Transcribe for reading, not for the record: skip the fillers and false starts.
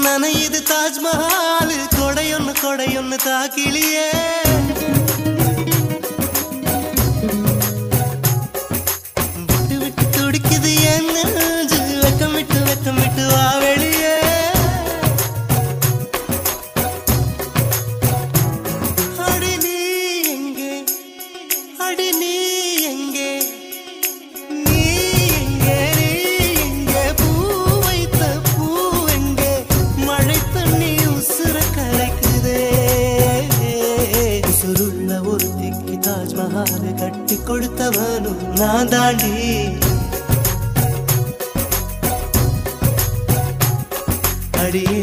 நனையுது தாஜ்மஹால் கொடையொன்னு தாக்கிலியே விட்டு விட்டு துடிக்குது என் நெஞ்சு வெக்கமிட்டு வா வெளியே அடி நீ எங்கே அடி நீ எங்கே நீ எங்கே நீ எங்கே பூ வைத்த பூ எங்கே மழை தண்ணி உசுர கரைக்குதே உசுருள்ள ஒருத்திக்கு தாஜ்மஹால் கட்டி கொடுத்தவனும் நான் தாண்டி அடியே